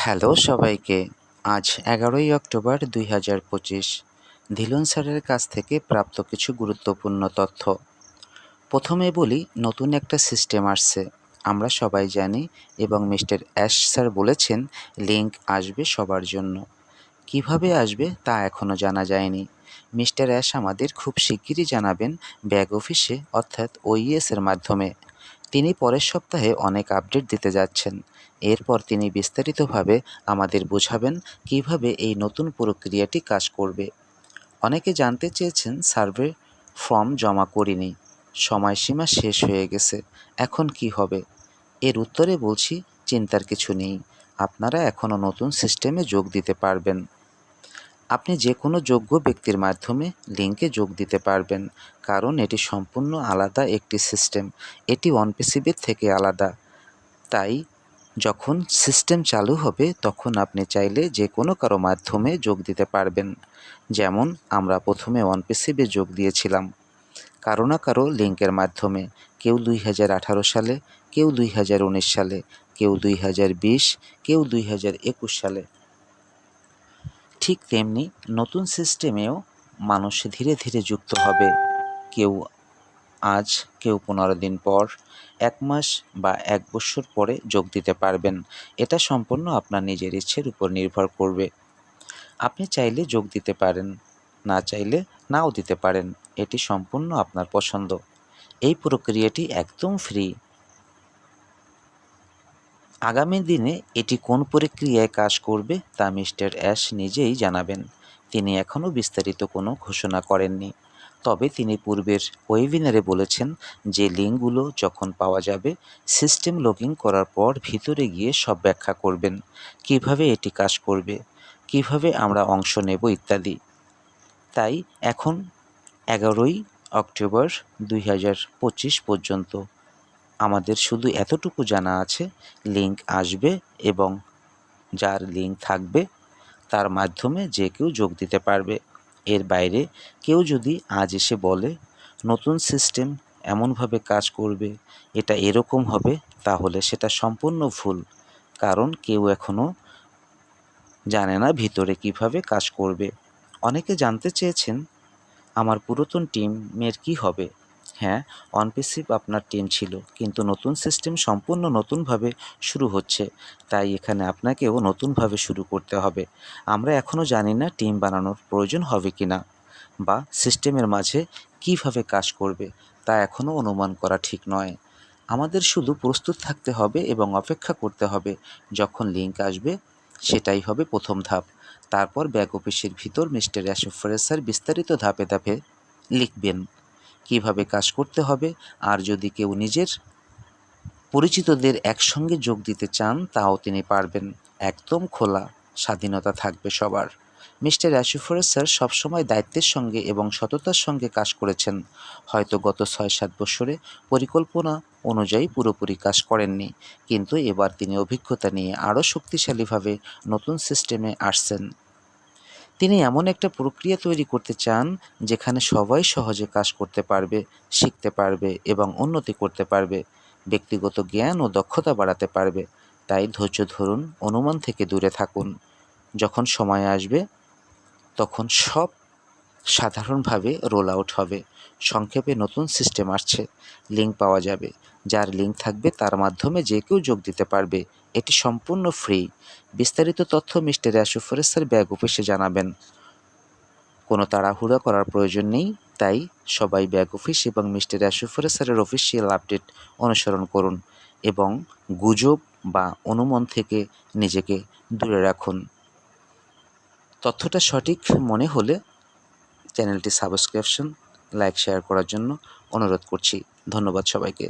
Hello সবাইকে। আজ ১১ই October ২০২৫। Dhillon স্যারের কাছ থেকে প্রাপ্ত কিছু গুরুত্বপূর্ণ তথ্য। প্রথমে বলি, নতুন একটা সিস্টেম আসছে, আমরা সবাই জানি, এবং মিস্টার অ্যাশ স্যার বলেছেন লিঙ্ক আসবে সবার জন্য। কিভাবে আসবে তা এখনও জানা যায়নি। মিস্টার অ্যাশ আমাদের খুব শিগগিরই জানাবেন ব্যাক অফিসে, অর্থাৎ ওইএস এর মাধ্যমে। তিনি পরের সপ্তাহে অনেক আপডেট দিতে যাচ্ছেন। এরপর তিনি বিস্তারিতভাবে আমাদের বোঝাবেন কিভাবে এই নতুন প্রক্রিয়াটি কাজ করবে। অনেকে জানতে চেয়েছেন, সার্ভে ফর্ম জমা করিনি, সময়সীমা শেষ হয়ে গেছে, এখন কি হবে? এর উত্তরে বলছি, চিন্তার কিছু নেই। আপনারা এখনও নতুন সিস্টেমে যোগ দিতে পারবেন। আপনি যে কোনো যোগ্য ব্যক্তির মাধ্যমে লিঙ্কে যোগ দিতে পারবেন, কারণ এটি সম্পূর্ণ আলাদা একটি সিস্টেম। এটি OnePCB থেকে আলাদা। তাই যখন সিস্টেম চালু হবে তখন আপনি চাইলে যে কোনো কারো মাধ্যমে যোগ দিতে পারবেন। যেমন আমরা প্রথমে OnePCB যোগ দিয়েছিলাম কারো না কারো লিঙ্কের মাধ্যমে। কেউ 2018 সালে, কেউ 2019 সালে, কেউ 2020, কেউ 2021 সালে। ঠিক তেমনি নতুন সিস্টেমেও মানুষ ধীরে ধীরে যুক্ত হবে। কেউ আজ, কেউ 15 দিন পর, 1 মাস বা 1 বছর পরে যোগ দিতে পারবেন। এটা সম্পূর্ণ আপনার নিজের ইচ্ছের উপর নির্ভর করবে। আপনি চাইলে যোগ দিতে পারেন, না চাইলে নাও দিতে পারেন। এটি সম্পূর্ণ আপনার পছন্দ। এই প্রক্রিয়াটি একদম ফ্রি। আগামী দিনে এটি কোন প্রক্রিয়ায় কাজ করবে তা মিস্টার অ্যাশ নিজেই জানাবেন। তিনি এখনও বিস্তারিত কোনো ঘোষণা করেননি। তবে তিনি পূর্বের ওয়েবিনারে বলেছেন যে লিঙ্কগুলো যখন পাওয়া যাবে, সিস্টেম লগইন করার পর ভিতরে গিয়ে সব ব্যাখ্যা করবেন, কিভাবে এটি কাজ করবে, কিভাবে আমরা অংশ নেব ইত্যাদি। তাই এখন ১১ই অক্টোবর ২০২৫ পর্যন্ত আমাদের শুধু এতটুকু জানা আছে, লিঙ্ক আসবে এবং যার লিঙ্ক থাকবে তার মাধ্যমে যে কেউ যোগ দিতে পারবে। এর বাইরে কেউ যদি আজ এসে বলে নতুন সিস্টেম এমনভাবে কাজ করবে, এটা এরকম হবে, তাহলে সেটা সম্পূর্ণ ভুল। কারণ কেউ এখনও জানে না ভিতরে কিভাবে কাজ করবে। অনেকে জানতে চেয়েছেন আমার পুরাতন টিমের কি হবে। হ্যাঁ, OnePCB আপনার টিম ছিল, কিন্তু নতুন সিস্টেম সম্পূর্ণ নতুনভাবে শুরু হচ্ছে, তাই এখানে আপনাকেও নতুনভাবে শুরু করতে হবে। আমরা এখনও জানি না টিম বানানোর প্রয়োজন হবে কি না, বা সিস্টেমের মাঝে কিভাবে কাজ করবে তা এখনও অনুমান করা ঠিক নয়। আমাদের শুধু প্রস্তুত থাকতে হবে এবং অপেক্ষা করতে হবে। যখন লিঙ্ক আসবে সেটাই হবে প্রথম ধাপ। তারপর ব্যাক অফিসের ভিতর মিস্টার অ্যাশফরেসার বিস্তারিত ধাপে ধাপে লিখবেন কিভাবে কাজ করতে হবে। আর যদি কেউ নিজের পরিচিতদের একসঙ্গে যোগ দিতে চান তাও তিনি পারবেন। একদম খোলা স্বাধীনতা থাকবে সবার। মিস্টার অ্যাশফরেসার সবসময় দায়িত্বের সঙ্গে এবং সততার সঙ্গে কাজ করেছেন। হয়তো গত ৬-৭ বছরে পরিকল্পনা অনুযায়ী পুরোপুরি কাজ করেননি, কিন্তু এবার তিনি অভিজ্ঞতা নিয়ে আরও শক্তিশালীভাবে নতুন সিস্টেমে আসছেন। তিনি এমন একটা প্রক্রিয়া তৈরি করতে চান যেখানে সবাই সহজে কাজ করতে পারবে, শিখতে পারবে এবং উন্নতি করতে পারবে, ব্যক্তিগত জ্ঞান ও দক্ষতা বাড়াতে পারবে। তাই ধৈর্য ধরুন, অনুমান থেকে দূরে থাকুন। যখন সময় আসবে তখন সব সাধারণভাবে রোল আউট হবে। সংক্ষেপে, নতুন সিস্টেম আসছে, লিঙ্ক পাওয়া যাবে, যার লিঙ্ক থাকবে তার মাধ্যমে যে কেউ যোগ দিতে পারবে। এটি সম্পূর্ণ ফ্রি। বিস্তারিত তথ্য মিস্টার অ্যাশফরেসার ব্যাক অফিসে জানাবেন। কোনো তাড়াহুড়া করার প্রয়োজন নেই। তাই সবাই ব্যাক অফিস এবং মিস্টার অ্যাশফরেসারের অফিসিয়াল আপডেট অনুসরণ করুন এবং গুজব বা অনুমান থেকে নিজেকে দূরে রাখুন। তথ্যটা সঠিক মনে হলে চ্যানেলটি সাবস্ক্রিপশন, লাইক, শেয়ার করার জন্য অনুরোধ করছি। ধন্যবাদ সবাইকে।